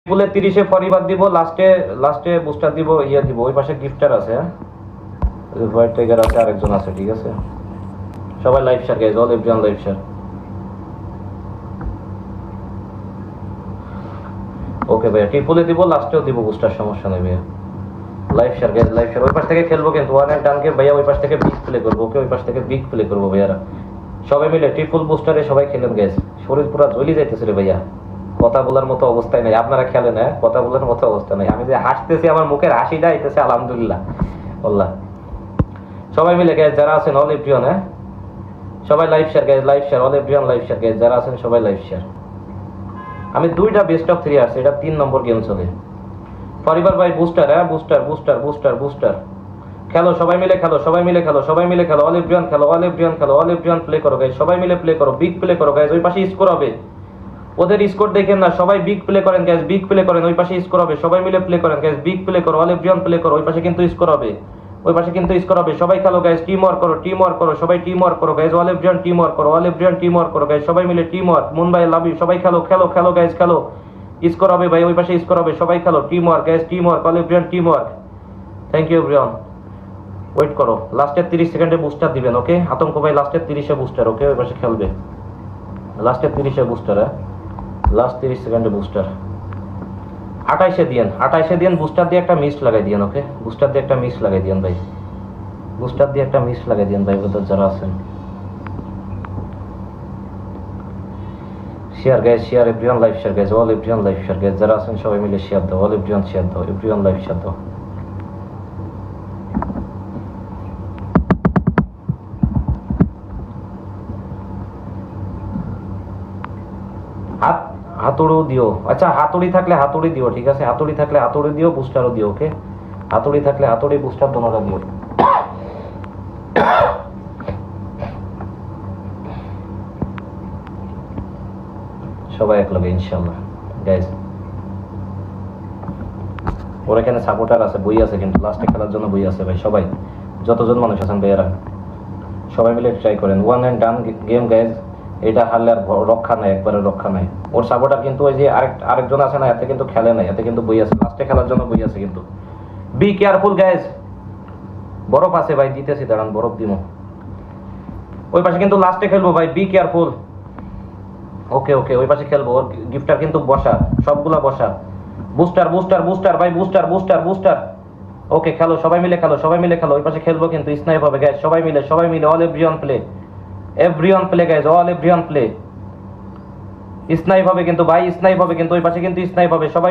বলে 30-এ ফরিবাদ দিব, লাস্টে বুস্টার দিব, ইয়া দিব। ওই পাশে গিফটার আছে, হোয়াইট টাইগার আছে, আরেকজন আছে, ঠিক আছে। সবাই live share guys, all everyone live share. Okay ভাইয়া, ট্রিপলে দিব, লাস্টেও দিব বুস্টার, সমস্যা নেই ভাইয়া। Live share guys, live share. ওই পাশ থেকে খেলবো কিন্তু ওয়ান এন্ড ডানকে ভাইয়া, ওই পাশ থেকে বিগ প্লে করবো। ওকে, ওই পাশ থেকে বিগ প্লে করবো ভাইয়ারা। সবাই মিলে ট্রিপল বুস্টারে সবাই খেলেন গাইজ। শরীর পুরো জ্বলি যাইতেছে রে ভাইয়া, কথা বলার মতো অবস্থায় নাই। আপনারা খেলেন, হ্যাঁ, কথা বলার মতো অবস্থা নাই। আমি যে হাসতেছি, আমার মুখের হাসিটা আইতেছে, আলহামদুলিল্লাহ আল্লাহ। সবাই মিলে গাইজ, যারা আছেন অল এভরিওয়ান, হ্যাঁ, সবাই live share guys, live share, all everyone live share guys, যারা আছেন সবাই লাইভ শেয়ার। আমি 2টা বেস্ট অফ 3 আসছে, এটা 3 নম্বর গেম চলে। ফরিবার ভাই বুস্টার, হ্যাঁ, বুস্টার বুস্টার বুস্টার বুস্টার। খেলো সবাই মিলে, খেলো সবাই মিলে, খেলো সবাই মিলে, খেলো অল এভরিওয়ান, খেলো অল এভরিওয়ান, খেলো অল এভরিওয়ান, প্লে করো গাইজ, সবাই মিলে প্লে করো, বিগ প্লে করো গাইজ। ওই পাশে স্কোর হবে, ওদের স্কোর দেখেন না, সবাই বিগ প্লে করেন গাইজ, বিগ প্লে করেন। ওই পাশে স্কোর হবে, সবাই মিলে প্লে করেন গাইজ, বিগ প্লে করো, অল এভরিওয়ান প্লে করো। ওই পাশে কিন্তু স্কোর হবে, ওই পাশে কিন্তু স্কোর হবে। সবাই খেলো গাইজ, টিম ওয়ার্ক করো, টিম ওয়ার্ক করো, সবাই টিম ওয়ার্ক করো guys, all everyone team work করো, অল এভরিওয়ান টিম ওয়ার্ক করো গাইজ, সবাই মিলে টিম ওয়ার্ক। মুন ভাই লাভ ইউ, সবাই খেলো খেলো খেলো গাইজ, খেলো। স্কোর হবে ভাই, ওই পাশে স্কোর হবে, সবাই খেলো, team work guys, team work, all everyone team work. Thank you everyone. Wait করো, লাস্টের 30 সেকেন্ডে বুস্টার দিবেন। ওকে আতঙ্ক ভাই, লাস্টের 30-এ বুস্টার। ওকে, ওই পাশে খেলবে, লাস্টের 30-এ বুস্টার, হ্যাঁ, লাস্ট 30 সেকেন্ডে বুস্টার। 28-এ দিয়েন, 28-এ দিয়েন, বুস্টার দিয়ে একটা মিস লাগাই দিয়েন। ওকে, বুস্টার দিয়ে একটা মিস লাগাই দিয়েন ভাই, বুস্টার দিয়ে একটা মিস লাগাই দিয়েন ভাই, ওদের যারা আছেন। Share guys, share, everyone live share guys, all everyone live share guys, যারা আছেন সবাই মিলে শেয়ার দাও, অল এভরিওয়ান শেয়ার দাও, এভরিওয়ান লাইভ শেয়ার দাও। হাতুড়িও দিও, আচ্ছা হাতুড়ি থাকলে হাতুড়ি দিও, ঠিক আছে, হাতুড়ি থাকলে হাতুড়ি দিও, বুস্টারও দিও। ওকে, হাতুড়ি থাকলে হাতুড়ি, বুস্টার দোনোটা দিও। সবাই এক লগে ইনশাআল্লাহ গাইজ। ওর এখানে সাপোর্টার আছে, বই আছে, কিন্তু লাস্টে খেলার জন্য বই আছে ভাই। সবাই যতজন মানুষ আছেন ভাইয়ারা, সবাই মিলে ট্রাই করেন, one and done game guys. এটা হারলে আর রক্ষা নাই, একবারে রক্ষা নাই। ওর সাপোর্টার কিন্তু ওই যে আরেকজন আছে না, এতে কিন্তু খেলে নাই, এতে কিন্তু বই আছে, লাস্টে খেলার জন্য বই আছে কিন্তু। বি কেয়ারফুল গাইজ, বরফ আছে ভাই, দিতেছি, দাঁড়ান, বরফ দিমো। ওই পাশে কিন্তু লাস্টে খেলবো ভাই, বি কেয়ারফুল। ওকে ওকে, ওই পাশে খেলবো, ওর গিফটার কিন্তু বসা, সবগুলা বসা। বুস্টার বুস্টার বুস্টার ভাই, বুস্টার বুস্টার বুস্টার। ওকে, খেলো সবাই মিলে, খেলো সবাই মিলে, খেলো। ওই পাশে খেলবো কিন্তু স্নাইপ হবে গাইজ, সবাই মিলে, সবাই মিলে, all everyone play, everyone play guys, all everyone play. Snipe হবে কিন্তু ভাই, স্নাইপ হবে কিন্তু, ওই পাশে কিন্তু স্নাইপ হবে, সবাই